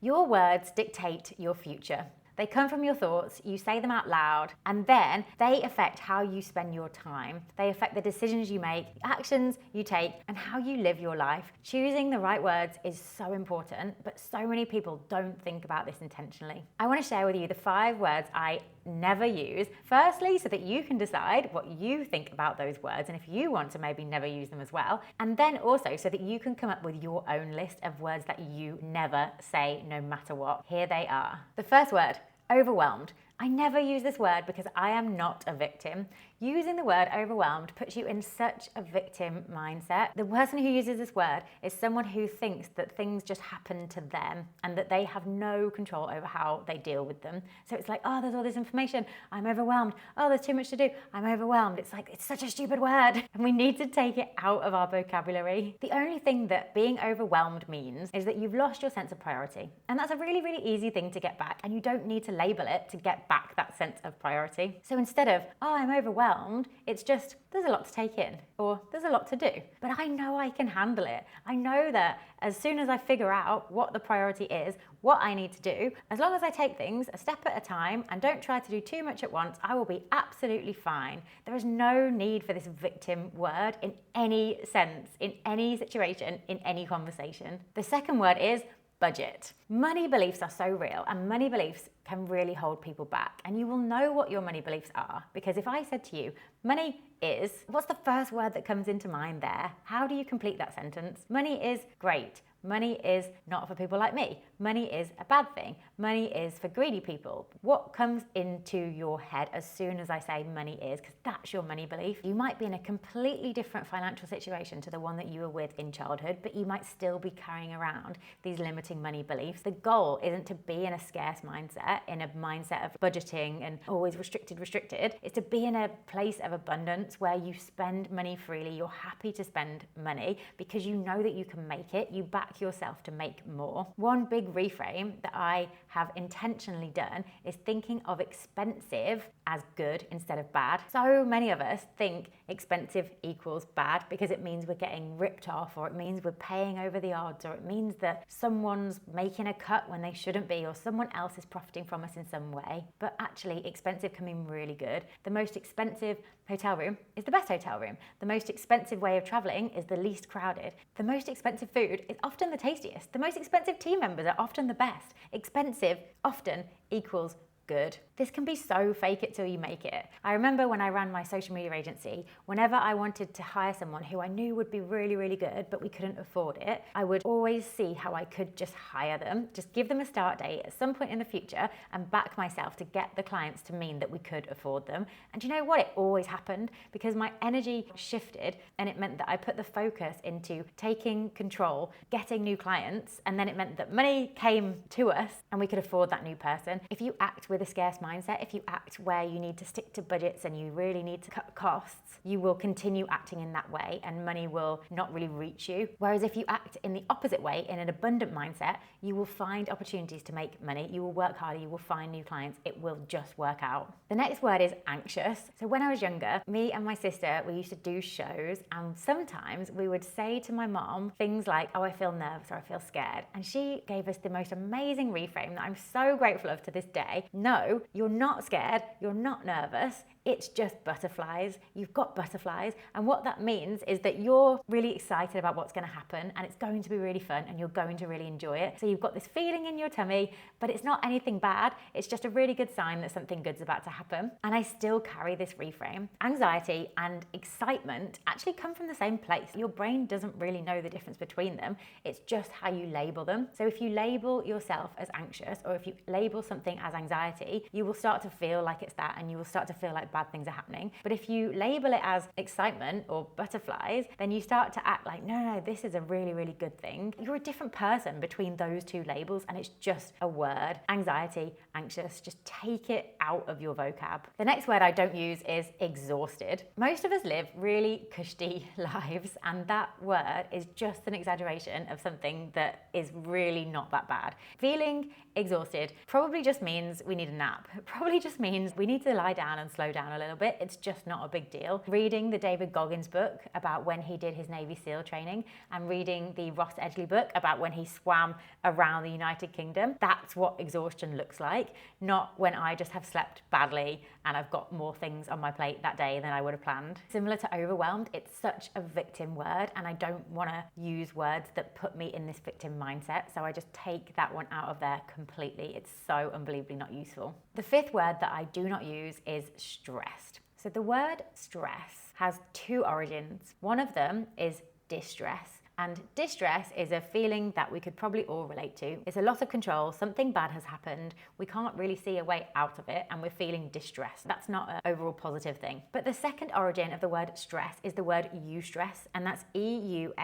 Your words dictate your future. They come from your thoughts, you say them out loud, and then they affect how you spend your time. They affect the decisions you make, actions you take, and how you live your life. Choosing the right words is so important, but so many people don't think about this intentionally. I want to share with you the 5 words I never use. Firstly, so that you can decide what you think about those words and if you want to maybe never use them as well. And then also so that you can come up with your own list of words that you never say no matter what. Here they are. The first word, overwhelmed. I never use this word because I am not a victim. Using the word overwhelmed puts you in such a victim mindset. The person who uses this word is someone who thinks that things just happen to them and that they have no control over how they deal with them. So it's like, oh, there's all this information, I'm overwhelmed. Oh, there's too much to do, I'm overwhelmed. It's like, it's such a stupid word. And we need to take it out of our vocabulary. The only thing that being overwhelmed means is that you've lost your sense of priority. And that's a really, really easy thing to get back. And you don't need to label it to get back that sense of priority. So instead of, oh, I'm overwhelmed, it's just, there's a lot to take in, or there's a lot to do. But I know I can handle it. I know that as soon as I figure out what the priority is, what I need to do, as long as I take things a step at a time and don't try to do too much at once, I will be absolutely fine. There is no need for this victim word in any sense, in any situation, in any conversation. The second word is budget. Money beliefs are so real, and money beliefs can really hold people back. And you will know what your money beliefs are, because if I said to you, money is, what's the first word that comes into mind there? How do you complete that sentence? Money is great. Money is not for people like me. Money is a bad thing. Money is for greedy people. What comes into your head as soon as I say money is, because that's your money belief. You might be in a completely different financial situation to the one that you were with in childhood, but you might still be carrying around these limiting money beliefs. The goal isn't to be in a scarce mindset, in a mindset of budgeting and always restricted. It's to be in a place of abundance where you spend money freely. You're happy to spend money because you know that you can make it. You back yourself to make more. One big reframe that I have intentionally done is thinking of expensive as good instead of bad. So many of us think expensive equals bad because it means we're getting ripped off, or it means we're paying over the odds, or it means that someone's making a cut when they shouldn't be, or someone else is profiting from us in some way. But actually, expensive can mean really good. The most expensive hotel room is the best hotel room. The most expensive way of traveling is the least crowded. The most expensive food is often the tastiest. The most expensive team members are often the best. Expensive often equals good. This can be so fake it till you make it. I remember when I ran my social media agency, whenever I wanted to hire someone who I knew would be really, really good, but we couldn't afford it, I would always see how I could just hire them, just give them a start date at some point in the future and back myself to get the clients to mean that we could afford them. And you know what? It always happened because my energy shifted, and it meant that I put the focus into taking control, getting new clients, and then it meant that money came to us and we could afford that new person. If you act with a scarce mindset, if you act where you need to stick to budgets and you really need to cut costs, you will continue acting in that way and money will not really reach you. Whereas if you act in the opposite way, in an abundant mindset, you will find opportunities to make money, you will work harder, you will find new clients, it will just work out. The next word is anxious. So when I was younger, me and my sister, we used to do shows, and sometimes we would say to my mom things like, oh, I feel nervous or I feel scared. And she gave us the most amazing reframe that I'm so grateful of to this day. No, you're not scared, you're not nervous, it's just butterflies. You've got butterflies, and what that means is that you're really excited about what's going to happen, and it's going to be really fun, and you're going to really enjoy it. So you've got this feeling in your tummy, but it's not anything bad, it's just a really good sign that something good's about to happen. And I still carry this reframe. Anxiety and excitement actually come from the same place. Your brain doesn't really know the difference between them, it's just how you label them. So if you label yourself as anxious, or if you label something as anxiety, you will start to feel like it's that, and you will start to feel like bad things are happening. But if you label it as excitement or butterflies, then you start to act like, no, this is a really, really good thing. You're a different person between those two labels, and it's just a word. Anxiety, anxious, just take it out of your vocab. The next word I don't use is exhausted. Most of us live really cushy lives, and that word is just an exaggeration of something that is really not that bad. Feeling exhausted probably just means we need need a nap. It probably just means we need to lie down and slow down a little bit. It's just not a big deal. Reading the David Goggins book about when he did his Navy SEAL training and reading the Ross Edgley book about when he swam around the United Kingdom, that's what exhaustion looks like, not when I just have slept badly and I've got more things on my plate that day than I would have planned. Similar to overwhelmed, it's such a victim word, and I don't want to use words that put me in this victim mindset, so I just take that one out of there completely. It's so unbelievably not useful. The fifth word that I do not use is stressed. So the word stress has two origins. One of them is distress. And distress is a feeling that we could probably all relate to. It's a loss of control, something bad has happened, we can't really see a way out of it, and we're feeling distressed. That's not an overall positive thing. But the second origin of the word stress is the word eustress, and that's E-U-S-T-R-E-S-S.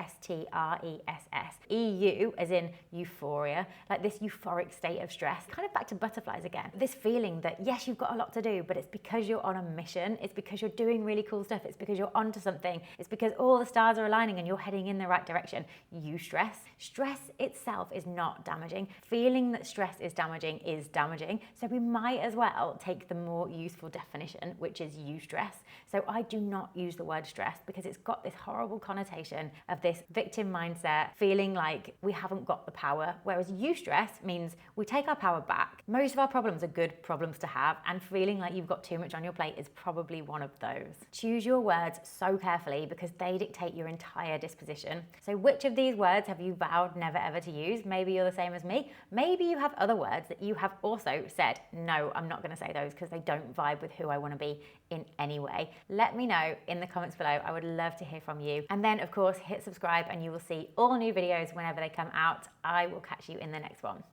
EU as in euphoria, like this euphoric state of stress, kind of back to butterflies again. This feeling that yes, you've got a lot to do, but it's because you're on a mission, it's because you're doing really cool stuff, it's because you're onto something, it's because all the stars are aligning and you're heading in the right direction. Eustress. Stress itself is not damaging. Feeling that stress is damaging, so we might as well take the more useful definition, which is eustress. So I do not use the word stress because it's got this horrible connotation of this victim mindset, feeling like we haven't got the power, whereas eustress means we take our power back. Most of our problems are good problems to have, and feeling like you've got too much on your plate is probably one of those. Choose your words so carefully because they dictate your entire disposition. So which of these words have you vowed never ever to use? Maybe you're the same as me. Maybe you have other words that you have also said, no, I'm not going to say those because they don't vibe with who I want to be in any way. Let me know in the comments below. I would love to hear from you. And then of course, hit subscribe and you will see all new videos whenever they come out. I will catch you in the next one.